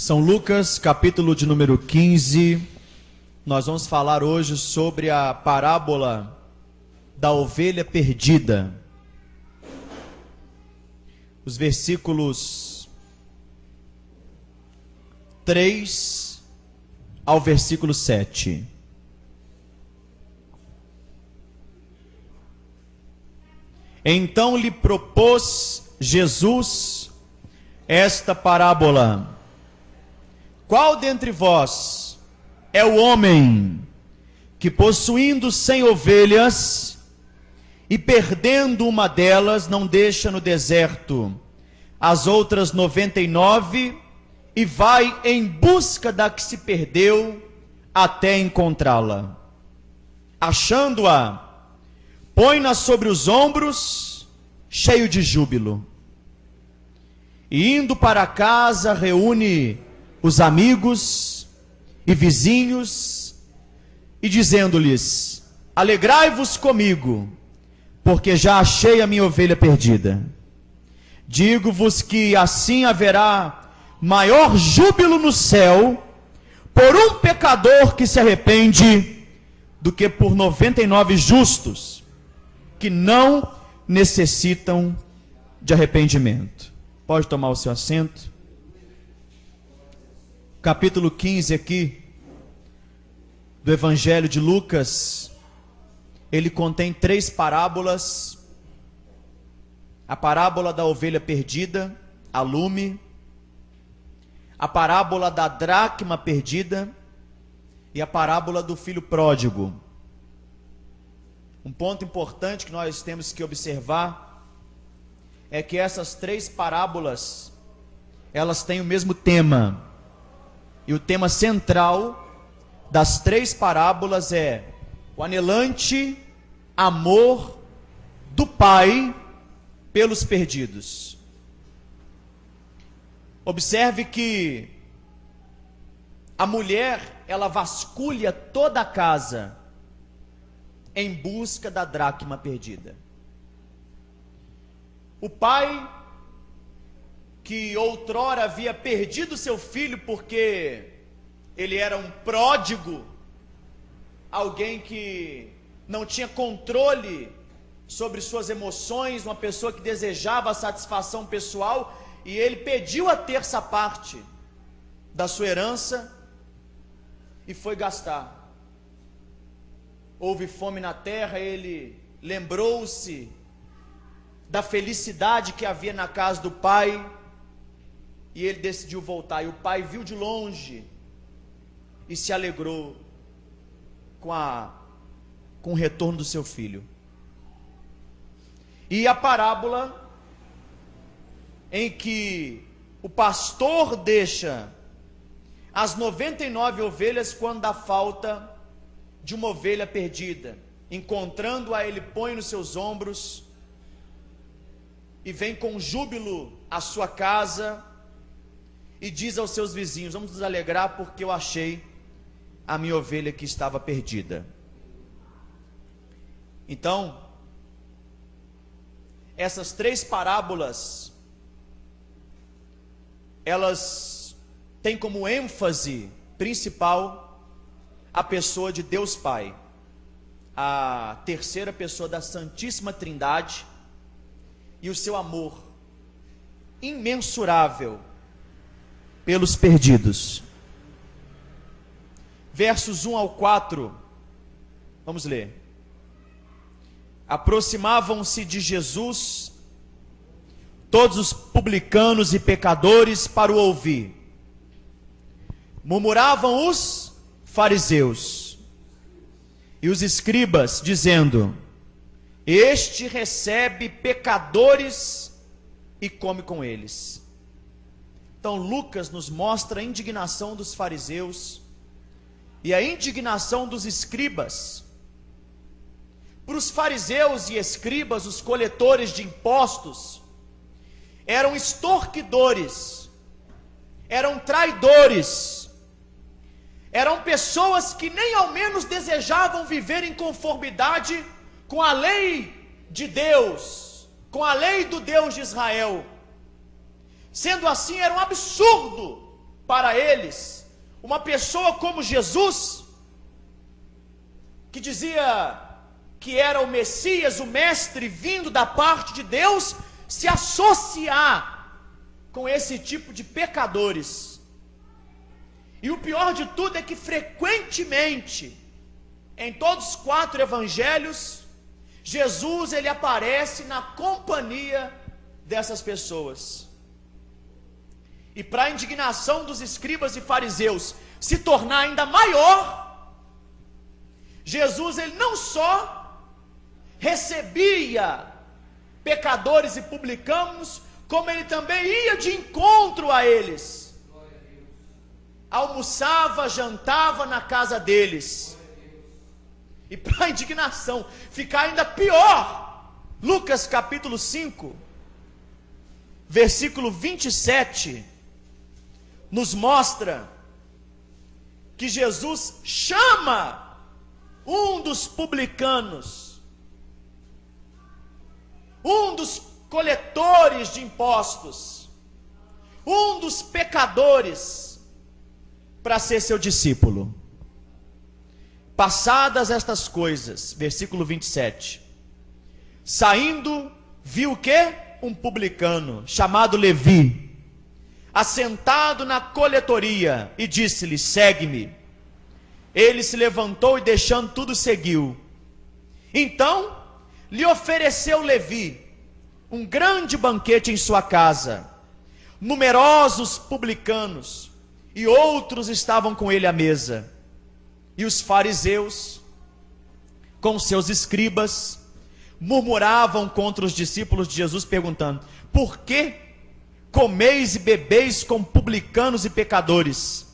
São Lucas, capítulo de número 15, nós vamos falar hoje sobre a parábola da ovelha perdida. Os versículos 3 ao versículo 7. Então lhe propôs Jesus esta parábola: qual dentre vós é o homem que, possuindo 100 ovelhas e perdendo uma delas, não deixa no deserto as outras 99 e vai em busca da que se perdeu até encontrá-la? Achando-a, põe-na sobre os ombros, cheio de júbilo, e indo para casa reúne os amigos e vizinhos, e dizendo-lhes: alegrai-vos comigo, porque já achei a minha ovelha perdida. Digo-vos que assim haverá maior júbilo no céu por um pecador que se arrepende, do que por 99 justos que não necessitam de arrependimento. Pode tomar o seu assento. Capítulo 15 aqui, do Evangelho de Lucas, ele contém 3 parábolas: a parábola da ovelha perdida, a lume, a parábola da dracma perdida e a parábola do filho pródigo. Um ponto importante que nós temos que observar é que essas 3 parábolas, elas têm o mesmo tema. E o tema central das 3 parábolas é o anelante amor do Pai pelos perdidos. Observe que a mulher, ela vasculha toda a casa em busca da dracma perdida. O pai, que outrora havia perdido seu filho porque ele era um pródigo, alguém que não tinha controle sobre suas emoções, uma pessoa que desejava a satisfação pessoal, e ele pediu a 1/3 da sua herança e foi gastar. Houve fome na terra, ele lembrou-se da felicidade que havia na casa do pai, e ele decidiu voltar. E o pai viu de longe e se alegrou com o retorno do seu filho. E a parábola em que o pastor deixa as 99 ovelhas quando dá falta de uma ovelha perdida. Encontrando-a, ele põe nos seus ombros e vem com júbilo à sua casa e diz aos seus vizinhos: vamos nos alegrar porque eu achei a minha ovelha que estava perdida. Então, essas 3 parábolas, elas têm como ênfase principal a pessoa de Deus Pai, a terceira pessoa da Santíssima Trindade, e o seu amor imensurável pelos perdidos. Versos 1 ao 4, vamos ler. Aproximavam-se de Jesus todos os publicanos e pecadores para o ouvir. Murmuravam os fariseus e os escribas, dizendo: este recebe pecadores e come com eles. Então Lucas nos mostra a indignação dos fariseus e a indignação dos escribas. Para os fariseus e escribas, os coletores de impostos eram extorquidores, eram traidores, eram pessoas que nem ao menos desejavam viver em conformidade com a lei de Deus, com a lei do Deus de Israel. Sendo assim, era um absurdo para eles, uma pessoa como Jesus, que dizia que era o Messias, o Mestre vindo da parte de Deus, se associar com esse tipo de pecadores. E o pior de tudo é que frequentemente, em todos os 4 evangelhos, Jesus ele aparece na companhia dessas pessoas. E para a indignação dos escribas e fariseus se tornar ainda maior, Jesus ele não só recebia pecadores e publicanos, como ele também ia de encontro a eles, almoçava, jantava na casa deles. E para a indignação ficar ainda pior, Lucas capítulo 5, versículo 27, nos mostra que Jesus chama um dos publicanos, um dos coletores de impostos, um dos pecadores, para ser seu discípulo. Passadas estas coisas, versículo 27, saindo, viu o quê? Um publicano, chamado Levi, assentado na coletoria, e disse-lhe: segue-me. Ele se levantou e, deixando tudo, seguiu. Então lhe ofereceu Levi um grande banquete em sua casa. Numerosos publicanos e outros estavam com ele à mesa. E os fariseus, com seus escribas, murmuravam contra os discípulos de Jesus, perguntando: por que comeis e bebeis com publicanos e pecadores?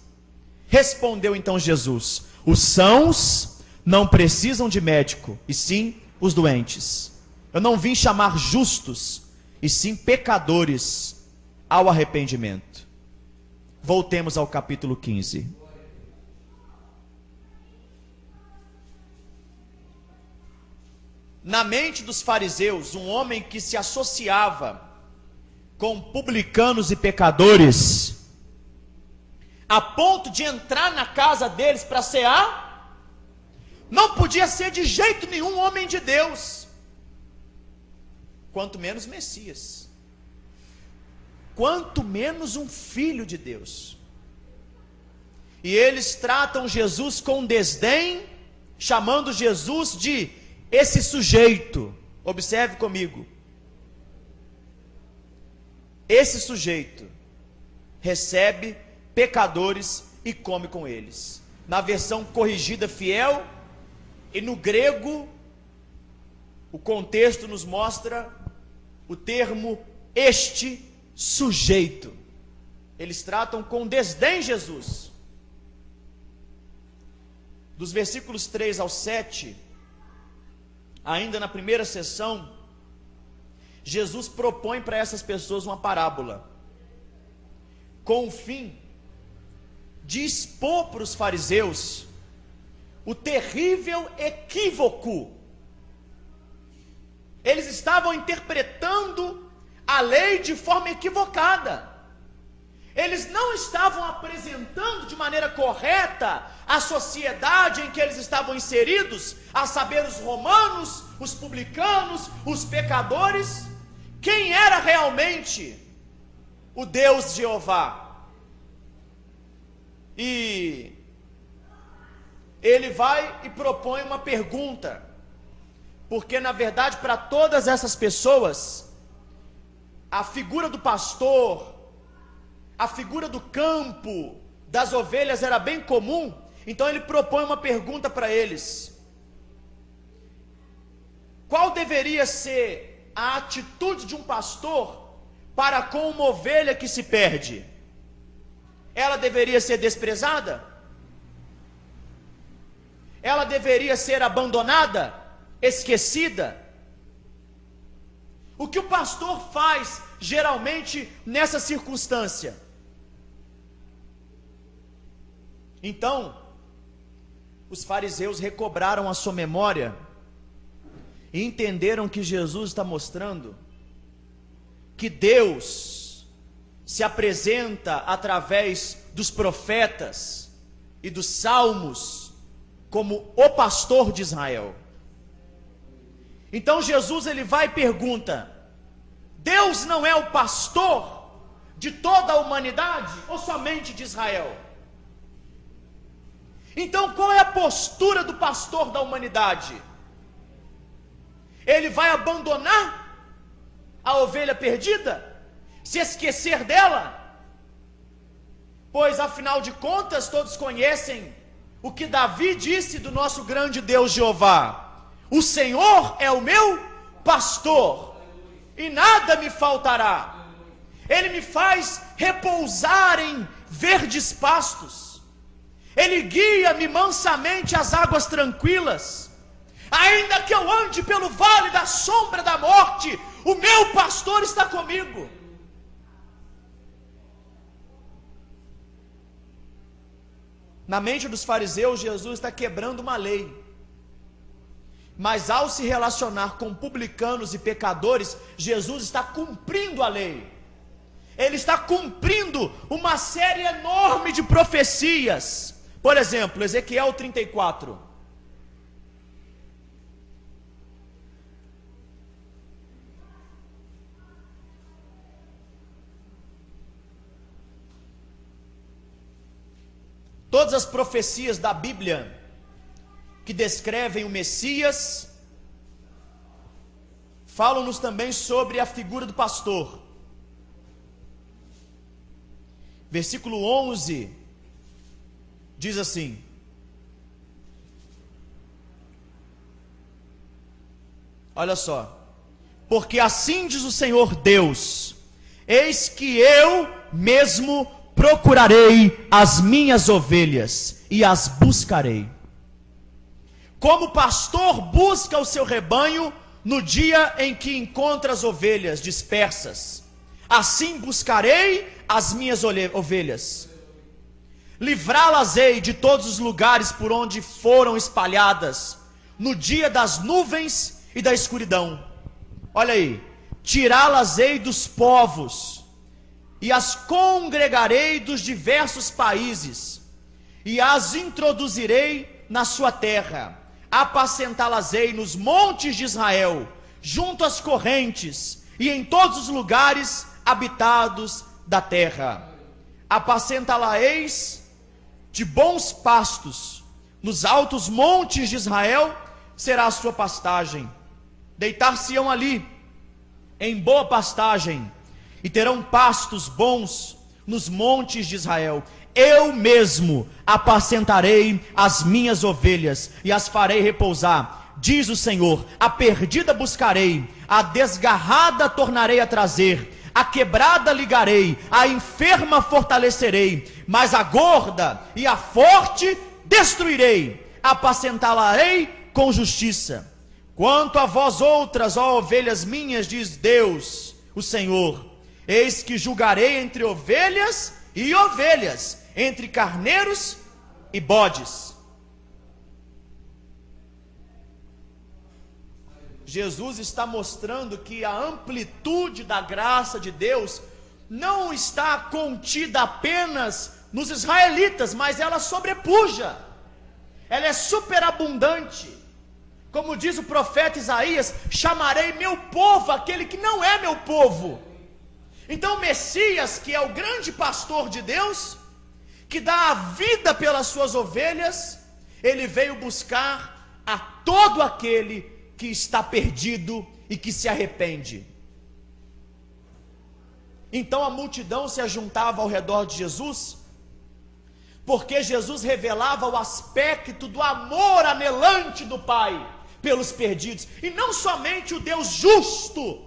Respondeu então Jesus: os sãos não precisam de médico, e sim os doentes. Eu não vim chamar justos, e sim pecadores ao arrependimento. Voltemos ao capítulo 15. Na mente dos fariseus, um homem que se associava com publicanos e pecadores, a ponto de entrar na casa deles para cear, não podia ser de jeito nenhum homem de Deus, quanto menos Messias, quanto menos um filho de Deus. E eles tratam Jesus com desdém, chamando Jesus de esse sujeito. Observe comigo, esse sujeito recebe pecadores e come com eles. Na versão corrigida fiel, e no grego, o contexto nos mostra o termo este sujeito. Eles tratam com desdém Jesus. Dos versículos 3 ao 7, ainda na primeira sessão, Jesus propõe para essas pessoas uma parábola, com o fim de expor para os fariseus o terrível equívoco. Eles estavam interpretando a lei de forma equivocada. Eles não estavam apresentando de maneira correta a sociedade em que eles estavam inseridos, a saber, os romanos, os publicanos, os pecadores, quem era realmente o Deus Jeová. E ele vai e propõe uma pergunta, porque na verdade para todas essas pessoas, a figura do pastor, a figura do campo, das ovelhas era bem comum. Então ele propõe uma pergunta para eles: qual deveria ser a atitude de um pastor para com uma ovelha que se perde? Ela deveria ser desprezada? Ela deveria ser abandonada, esquecida? O que o pastor faz geralmente nessa circunstância? Então, os fariseus recobraram a sua memória e entenderam que Jesus está mostrando que Deus se apresenta através dos profetas e dos salmos como o pastor de Israel. Então Jesus ele vai e pergunta: Deus não é o pastor de toda a humanidade ou somente de Israel? Então qual é a postura do pastor da humanidade? Ele vai abandonar a ovelha perdida? Se esquecer dela? Pois afinal de contas todos conhecem o que Davi disse do nosso grande Deus Jeová: o Senhor é o meu pastor e nada me faltará. Ele me faz repousar em verdes pastos, Ele guia-me mansamente às águas tranquilas. Ainda que eu ande pelo vale da sombra da morte, o meu pastor está comigo. Na mente dos fariseus, Jesus está quebrando uma lei. Mas ao se relacionar com publicanos e pecadores, Jesus está cumprindo a lei. Ele está cumprindo uma série enorme de profecias. Por exemplo, Ezequiel 34. Todas as profecias da Bíblia que descrevem o Messias falam-nos também sobre a figura do pastor. Versículo 11 diz assim: olha só, porque assim diz o Senhor Deus: eis que eu mesmo procurarei as minhas ovelhas e as buscarei. Como o pastor busca o seu rebanho no dia em que encontra as ovelhas dispersas, assim buscarei as minhas ovelhas. Livrá-las-ei de todos os lugares por onde foram espalhadas, no dia das nuvens e da escuridão. Olha aí, tirá-las-ei dos povos, e as congregarei dos diversos países, e as introduzirei na sua terra. Apacentá-las-ei nos montes de Israel, junto às correntes, e em todos os lugares habitados da terra. Apacentá-la-eis de bons pastos, nos altos montes de Israel será a sua pastagem. Deitar-se-ão ali em boa pastagem, e terão pastos bons nos montes de Israel. Eu mesmo apacentarei as minhas ovelhas e as farei repousar, diz o Senhor. A perdida buscarei, a desgarrada tornarei a trazer, a quebrada ligarei, a enferma fortalecerei, mas a gorda e a forte destruirei. Apacentá-la-ei com justiça. Quanto a vós outras, ó ovelhas minhas, diz Deus, o Senhor, eis que julgarei entre ovelhas e ovelhas, entre carneiros e bodes. Jesus está mostrando que a amplitude da graça de Deus não está contida apenas nos israelitas, mas ela sobrepuja, ela é superabundante. Como diz o profeta Isaías: chamarei meu povo aquele que não é meu povo. Então o Messias, que é o grande pastor de Deus, que dá a vida pelas suas ovelhas, ele veio buscar a todo aquele que está perdido e que se arrepende. Então a multidão se ajuntava ao redor de Jesus, porque Jesus revelava o aspecto do amor anelante do Pai pelos perdidos, e não somente o Deus justo.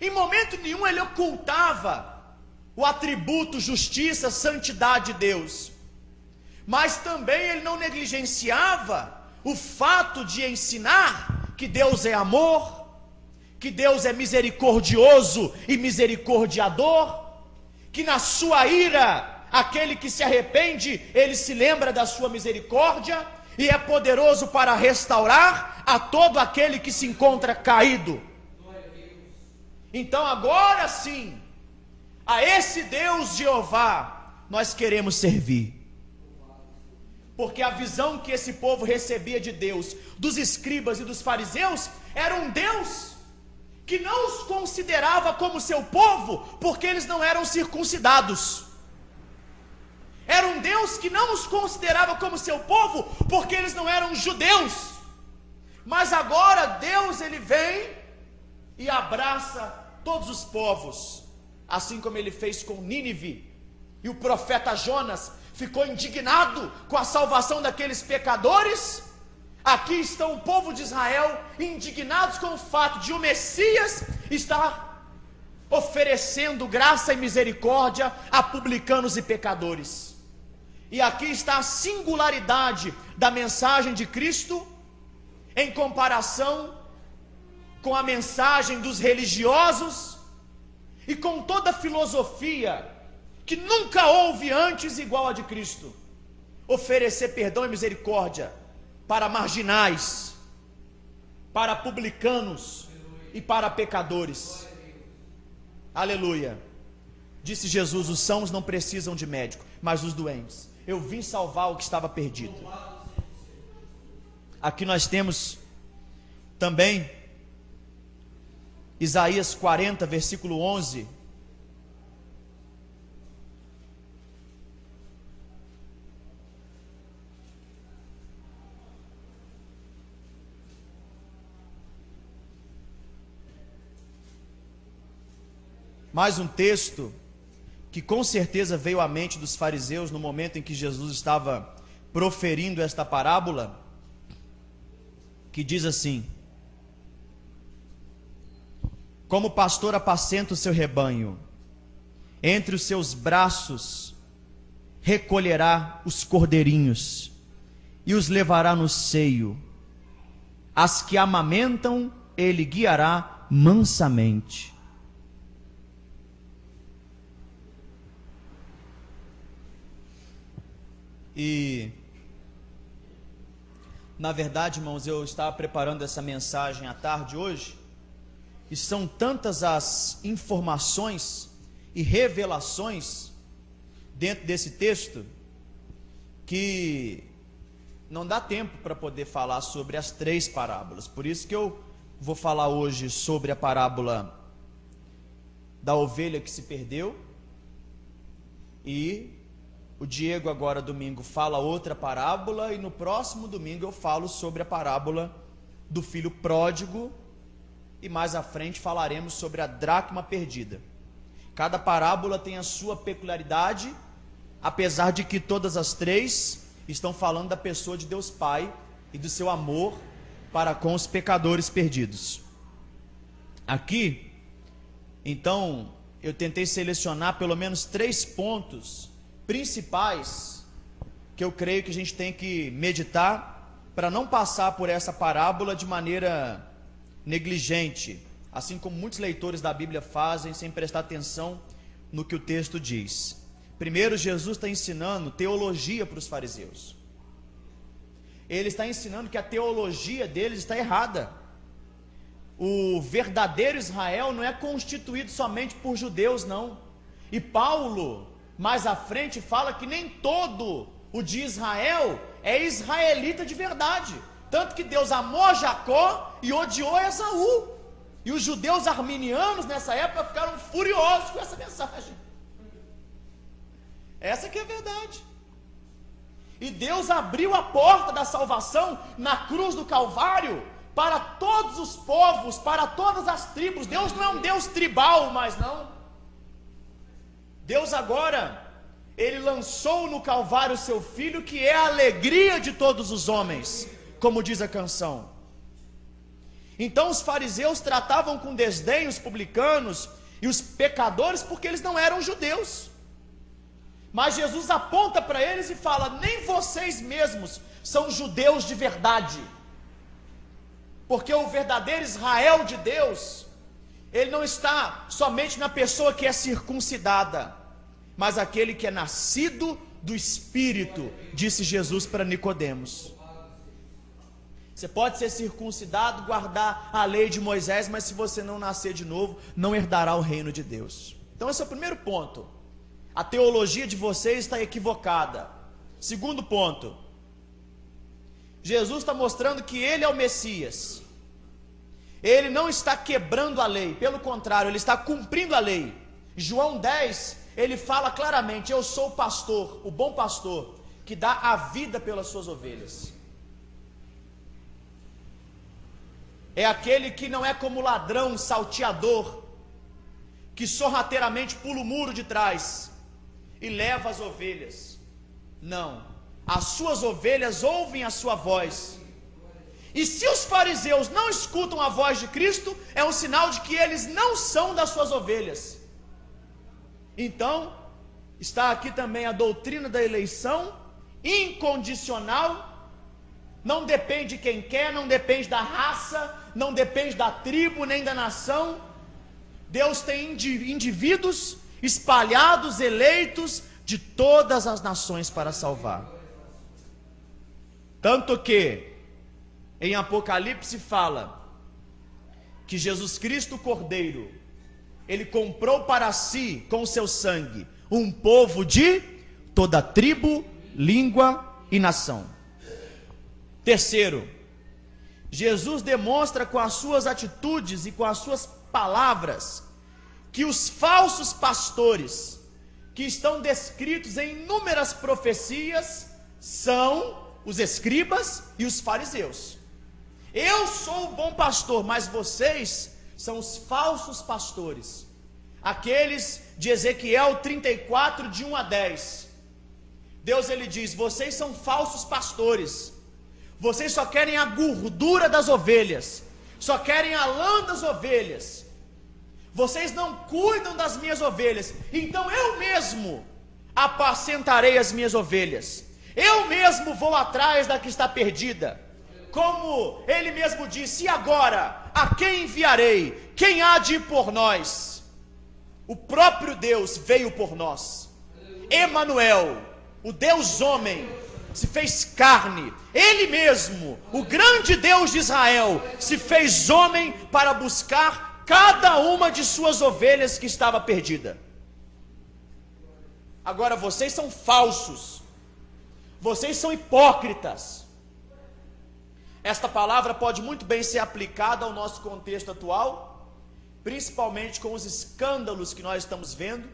Em momento nenhum ele ocultava o atributo justiça, santidade de Deus, mas também ele não negligenciava o fato de ensinar que Deus é amor, que Deus é misericordioso e misericordiador, que na sua ira, aquele que se arrepende, ele se lembra da sua misericórdia, e é poderoso para restaurar a todo aquele que se encontra caído. Então agora sim, a esse Deus Jeová, nós queremos servir. Porque a visão que esse povo recebia de Deus, dos escribas e dos fariseus, era um Deus que não os considerava como seu povo, porque eles não eram circuncidados. Era um Deus que não os considerava como seu povo, porque eles não eram judeus. Mas agora Deus, ele vem e abraça todos os povos, assim como ele fez com Nínive. E o profeta Jonas ficou indignado com a salvação daqueles pecadores. Aqui estão o povo de Israel indignados com o fato de o Messias estar oferecendo graça e misericórdia a publicanos e pecadores. E aqui está a singularidade da mensagem de Cristo em comparação com a mensagem dos religiosos e com toda a filosofia que nunca houve antes igual a de Cristo: oferecer perdão e misericórdia para marginais, para publicanos e para pecadores. Aleluia. Disse Jesus: os sãos não precisam de médico, mas os doentes. Eu vim salvar o que estava perdido. Aqui nós temos também Isaías 40, versículo 11. Mais um texto que com certeza veio à mente dos fariseus no momento em que Jesus estava proferindo esta parábola, que diz assim: como pastor apacenta o seu rebanho, entre os seus braços recolherá os cordeirinhos e os levará no seio, as que amamentam ele guiará mansamente. E, na verdade, irmãos, eu estava preparando essa mensagem à tarde hoje, e são tantas as informações e revelações dentro desse texto, que não dá tempo para poder falar sobre as 3 parábolas. Por isso que eu vou falar hoje sobre a parábola da ovelha que se perdeu, e o Diego agora domingo fala outra parábola, e no próximo domingo eu falo sobre a parábola do filho pródigo, e mais à frente falaremos sobre a dracma perdida. Cada parábola tem a sua peculiaridade, apesar de que todas as 3 estão falando da pessoa de Deus Pai e do seu amor para com os pecadores perdidos. Aqui, então, eu tentei selecionar pelo menos 3 pontos principais que eu creio que a gente tem que meditar para não passar por essa parábola de maneira negligente, assim como muitos leitores da Bíblia fazem, sem prestar atenção no que o texto diz. Primeiro, Jesus está ensinando teologia para os fariseus. Ele está ensinando que a teologia deles está errada. O verdadeiro Israel não é constituído somente por judeus, não. E Paulo, mais à frente, fala que nem todo o de Israel é israelita de verdade. Tanto que Deus amou Jacó e odiou Esaú. E os judeus arminianos nessa época ficaram furiosos com essa mensagem. Essa que é a verdade. E Deus abriu a porta da salvação na cruz do Calvário para todos os povos, para todas as tribos. Deus não é um Deus tribal mais não. Deus agora, Ele lançou no Calvário o seu Filho, que é a alegria de todos os homens, como diz a canção. Então os fariseus tratavam com desdém os publicanos e os pecadores, porque eles não eram judeus. Mas Jesus aponta para eles e fala: nem vocês mesmos são judeus de verdade. Porque o verdadeiro Israel de Deus, ele não está somente na pessoa que é circuncidada, mas aquele que é nascido do Espírito, disse Jesus para Nicodemos. Você pode ser circuncidado, guardar a lei de Moisés, mas se você não nascer de novo, não herdará o reino de Deus. Então esse é o primeiro ponto. a teologia de vocês está equivocada. Segundo ponto, Jesus está mostrando que Ele é o Messias. Ele não está quebrando a lei, pelo contrário, Ele está cumprindo a lei. João 10, Ele fala claramente: eu sou o pastor, o bom pastor, que dá a vida pelas suas ovelhas. É aquele que não é como ladrão, salteador, que sorrateiramente pula o muro de trás e leva as ovelhas. Não, as suas ovelhas ouvem a sua voz. E se os fariseus não escutam a voz de Cristo, é um sinal de que eles não são das suas ovelhas. Então, está aqui também a doutrina da eleição incondicional. Não depende de quem quer, não depende da raça, não depende da tribo nem da nação. Deus tem indivíduos espalhados, eleitos de todas as nações para salvar. Tanto que em Apocalipse fala que Jesus Cristo, o Cordeiro, Ele comprou para si com o seu sangue um povo de toda tribo, língua e nação. Terceiro, Jesus demonstra com as suas atitudes e com as suas palavras que os falsos pastores, que estão descritos em inúmeras profecias, são os escribas e os fariseus. Eu sou o bom pastor, mas vocês são os falsos pastores. Aqueles de Ezequiel 34, de 1 a 10. Deus ele diz: vocês são falsos pastores. Vocês só querem a gordura das ovelhas, só querem a lã das ovelhas. Vocês não cuidam das minhas ovelhas. Então eu mesmo apacentarei as minhas ovelhas. Eu mesmo vou atrás da que está perdida. Como ele mesmo disse: e agora, a quem enviarei? Quem há de ir por nós? O próprio Deus veio por nós. Emanuel, o Deus homem, se fez carne. Ele mesmo, o grande Deus de Israel, se fez homem para buscar cada uma de suas ovelhas que estava perdida. Agora vocês são falsos. Vocês são hipócritas. Esta palavra pode muito bem ser aplicada ao nosso contexto atual, principalmente com os escândalos que nós estamos vendo.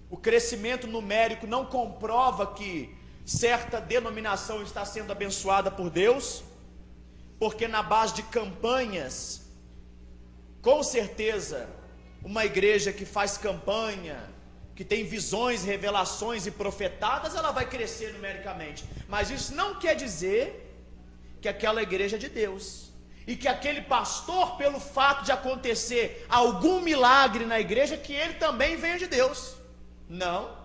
O crescimento numérico não comprova que certa denominação está sendo abençoada por Deus, porque na base de campanhas, com certeza, uma igreja que faz campanha, que tem visões, revelações e profetadas, ela vai crescer numericamente. Mas isso não quer dizer que aquela igreja é de Deus, e que aquele pastor, pelo fato de acontecer algum milagre na igreja, que ele também venha de Deus. Não.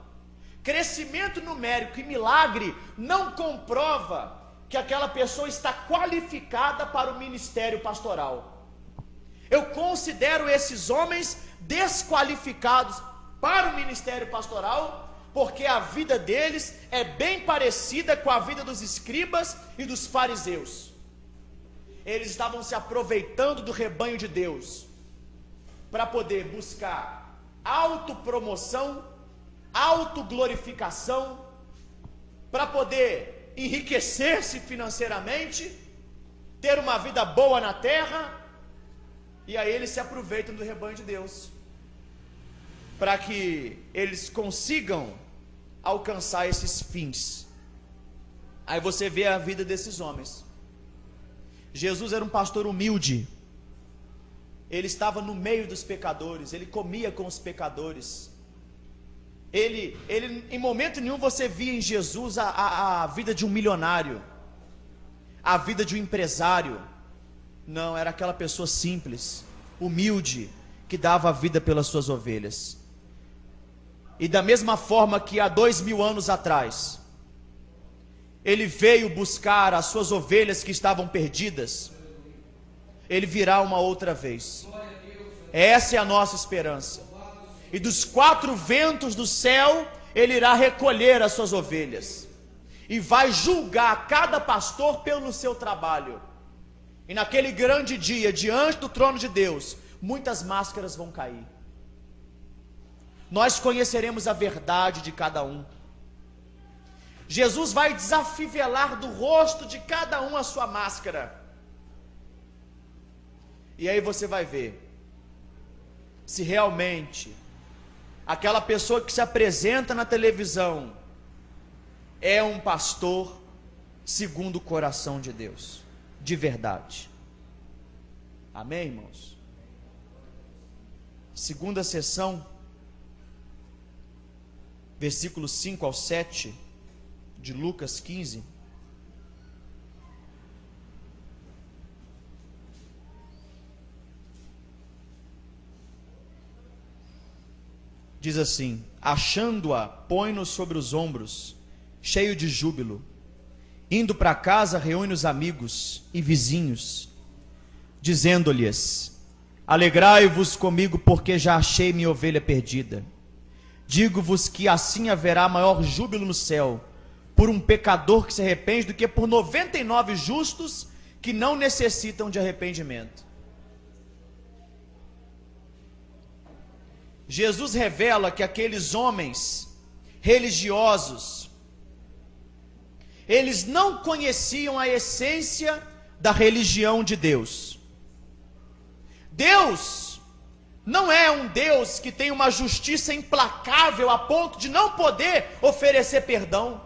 Crescimento numérico e milagre não comprova que aquela pessoa está qualificada para o ministério pastoral. Eu considero esses homens desqualificados para o ministério pastoral, porque a vida deles é bem parecida com a vida dos escribas e dos fariseus. Eles estavam se aproveitando do rebanho de Deus para poder buscar autopromoção, autoglorificação, para poder enriquecer-se financeiramente, ter uma vida boa na terra, e aí eles se aproveitam do rebanho de Deus, para que eles consigam alcançar esses fins. Aí você vê a vida desses homens. Jesus era um pastor humilde. Ele estava no meio dos pecadores, ele comia com os pecadores. Ele em momento nenhum você via em Jesus a vida de um milionário, a vida de um empresário. Não, era aquela pessoa simples, humilde, que dava a vida pelas suas ovelhas. E da mesma forma que há 2000 anos atrás, ele veio buscar as suas ovelhas que estavam perdidas, ele virá uma outra vez. Essa é a nossa esperança. E dos 4 ventos do céu, ele irá recolher as suas ovelhas, e vai julgar cada pastor pelo seu trabalho. E naquele grande dia, diante do trono de Deus, muitas máscaras vão cair. nós conheceremos a verdade de cada um. Jesus vai desafivelar do rosto de cada um a sua máscara. E aí você vai ver se realmente aquela pessoa que se apresenta na televisão é um pastor segundo o coração de Deus, de verdade. Amém, irmãos? Segunda sessão, versículos 5 ao 7 de Lucas 15. Diz assim: achando-a, põe-nos sobre os ombros, cheio de júbilo. Indo para casa, reúne os amigos e vizinhos, dizendo-lhes: alegrai-vos comigo, porque já achei minha ovelha perdida. Digo-vos que assim haverá maior júbilo no céu por um pecador que se arrepende do que por 99 justos que não necessitam de arrependimento. Jesus revela que aqueles homens religiosos, eles não conheciam a essência da religião de Deus. Deus não é um Deus que tem uma justiça implacável a ponto de não poder oferecer perdão.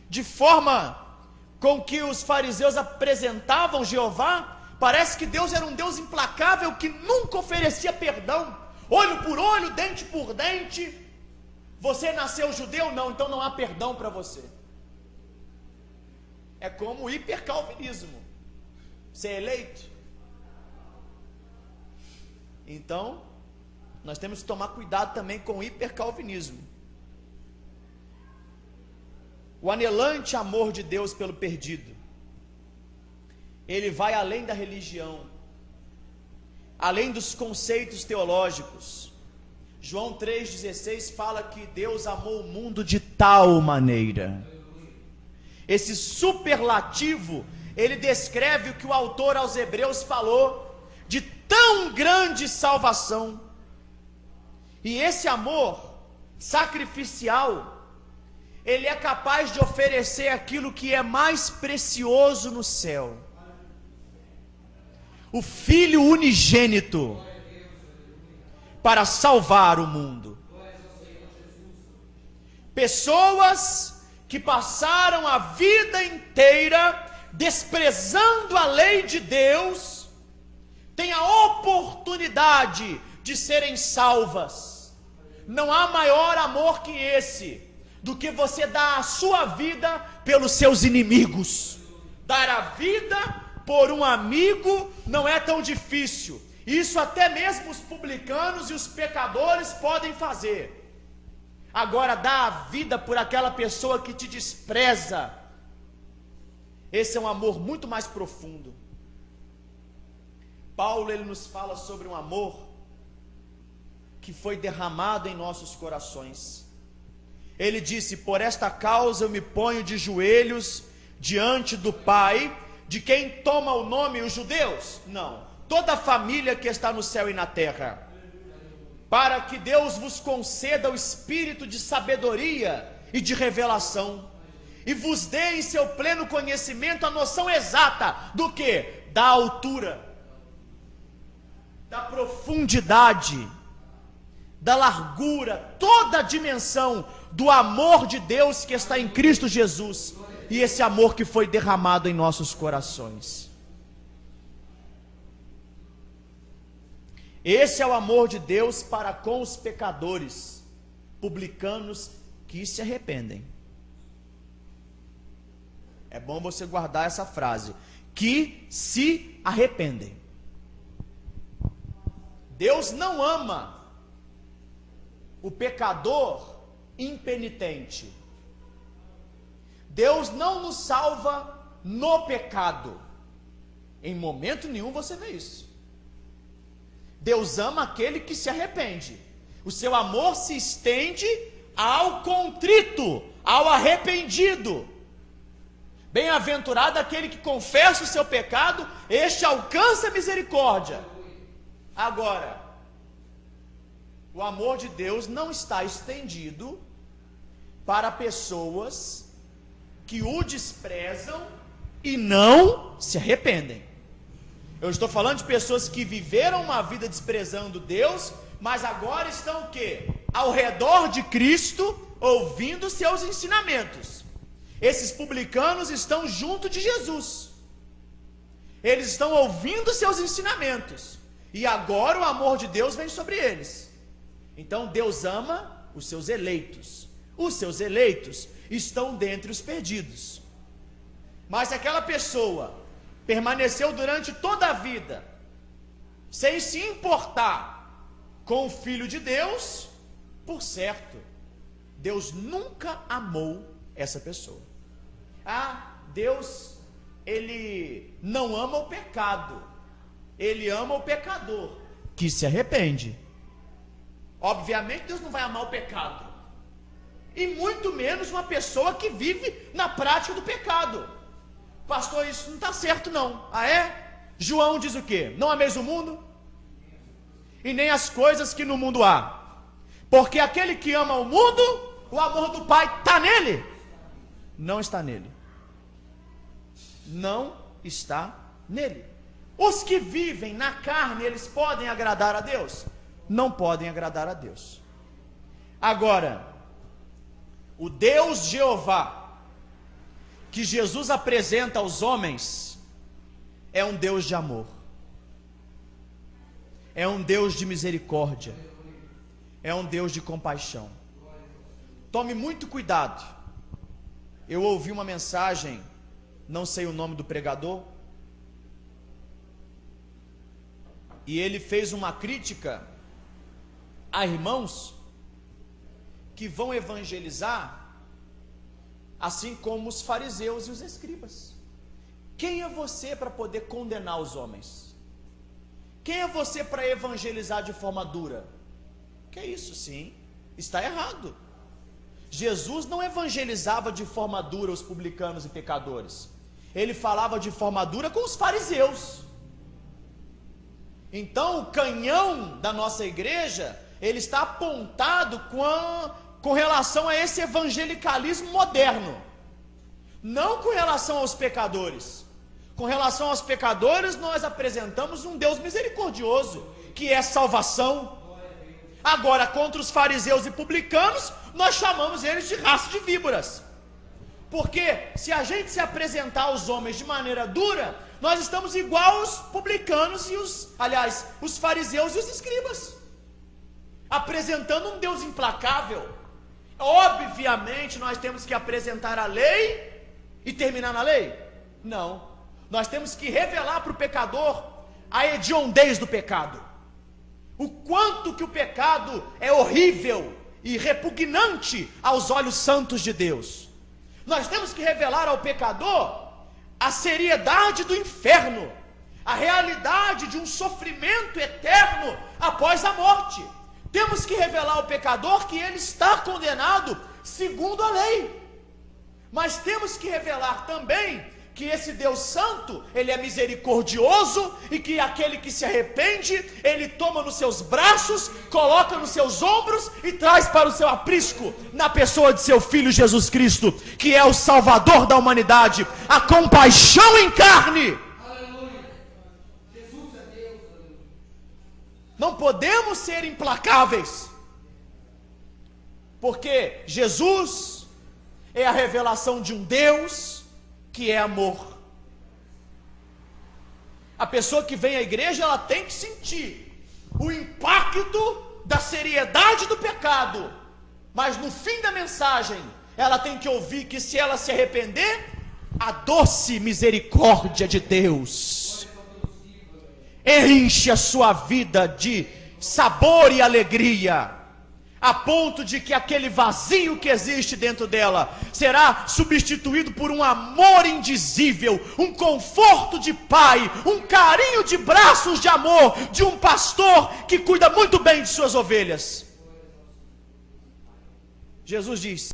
De forma com que os fariseus apresentavam Jeová, parece que Deus era um Deus implacável que nunca oferecia perdão, olho por olho, dente por dente. Você nasceu judeu? Não, então não há perdão para você. É como o hipercalvinismo, ser eleito. Então, nós temos que tomar cuidado também com o hipercalvinismo. O anelante amor de Deus pelo perdido, ele vai além da religião, além dos conceitos teológicos. João 3,16 fala que Deus amou o mundo de tal maneira. Esse superlativo, ele descreve o que o autor aos Hebreus falou, de tão grande salvação. E esse amor sacrificial, ele é capaz de oferecer aquilo que é mais precioso no céu: o Filho unigênito, para salvar o mundo. Pessoas que passaram a vida inteira desprezando a lei de Deus, têm a oportunidade de serem salvas. Não há maior amor que esse, do que você dar a sua vida pelos seus inimigos. Dar a vida por um amigo não é tão difícil. Isso até mesmo os publicanos e os pecadores podem fazer. Agora, dar a vida por aquela pessoa que te despreza, esse é um amor muito mais profundo. Paulo, ele nos fala sobre um amor que foi derramado em nossos corações. Ele disse: por esta causa eu me ponho de joelhos diante do Pai, de quem toma o nome os judeus? Não, toda a família que está no céu e na terra, para que Deus vos conceda o espírito de sabedoria e de revelação, e vos dê em seu pleno conhecimento a noção exata do que? Da altura, da profundidade, da largura, toda a dimensão do amor de Deus que está em Cristo Jesus, e esse amor que foi derramado em nossos corações. Esse é o amor de Deus para com os pecadores, publicanos que se arrependem. É bom você guardar essa frase, que se arrependem. Deus não ama o pecador impenitente. Deus não nos salva no pecado. Em momento nenhum você vê isso. Deus ama aquele que se arrepende. O seu amor se estende ao contrito, ao arrependido. Bem-aventurado aquele que confessa o seu pecado, este alcança a misericórdia. Agora, O amor de Deus não está estendido para pessoas que o desprezam e não se arrependem. Eu estou falando de pessoas que viveram uma vida desprezando Deus, mas agora estão o quê? Ao redor de Cristo, ouvindo seus ensinamentos. Esses publicanos estão junto de Jesus. Eles estão ouvindo seus ensinamentos. E agora o amor de Deus vem sobre eles. Então Deus ama os seus eleitos. Os seus eleitos estão dentre os perdidos. Mas se aquela pessoa permaneceu durante toda a vida sem se importar com o Filho de Deus, por certo, Deus nunca amou essa pessoa. Deus, Ele não ama o pecado, Ele ama o pecador que se arrepende. Obviamente Deus não vai amar o pecado, e muito menos uma pessoa que vive na prática do pecado. Pastor, isso não está certo não. João diz o quê? Não ameis o mundo, e nem as coisas que no mundo há, porque aquele que ama o mundo, o amor do Pai está nele? Não está nele. Não está nele. Os que vivem na carne, eles podem agradar a Deus? Não podem agradar a Deus. Agora, o Deus Jeová que Jesus apresenta aos homens é um Deus de amor, é um Deus de misericórdia, é um Deus de compaixão. Tome muito cuidado. Eu ouvi uma mensagem, não sei o nome do pregador, e ele fez uma crítica a irmãos que vão evangelizar assim como os fariseus e os escribas. Quem é você para poder condenar os homens? Quem é você para evangelizar de forma dura? Que é isso? Sim, está errado. Jesus não evangelizava de forma dura os publicanos e pecadores. Ele falava de forma dura com os fariseus. Então o canhão da nossa igreja, ele está apontado com relação a esse evangelicalismo moderno, não com relação aos pecadores. Com relação aos pecadores, nós apresentamos um Deus misericordioso, que é salvação. Agora, contra os fariseus e publicanos, nós chamamos eles de raça de víboras, porque se a gente se apresentar aos homens de maneira dura, nós estamos igual aos publicanos e os fariseus e os escribas, apresentando um Deus implacável. Obviamente nós temos que apresentar a lei e terminar na lei? Não, nós temos que revelar para o pecador a hediondez do pecado, o quanto que o pecado é horrível e repugnante aos olhos santos de Deus. Nós temos que revelar ao pecador a seriedade do inferno, a realidade de um sofrimento eterno após a morte. Temos que revelar ao pecador que ele está condenado segundo a lei, mas temos que revelar também que esse Deus santo, ele é misericordioso, e que aquele que se arrepende, ele toma nos seus braços, coloca nos seus ombros e traz para o seu aprisco, na pessoa de seu Filho Jesus Cristo, que é o Salvador da humanidade, a compaixão em carne. Não podemos ser implacáveis, porque Jesus é a revelação de um Deus que é amor. A pessoa que vem à igreja, ela tem que sentir o impacto da seriedade do pecado, mas no fim da mensagem, ela tem que ouvir que se ela se arrepender, a doce misericórdia de Deus enche a sua vida de sabor e alegria, a ponto de que aquele vazio que existe dentro dela será substituído por um amor indizível, um conforto de pai, um carinho de braços de amor de um pastor que cuida muito bem de suas ovelhas. Jesus diz: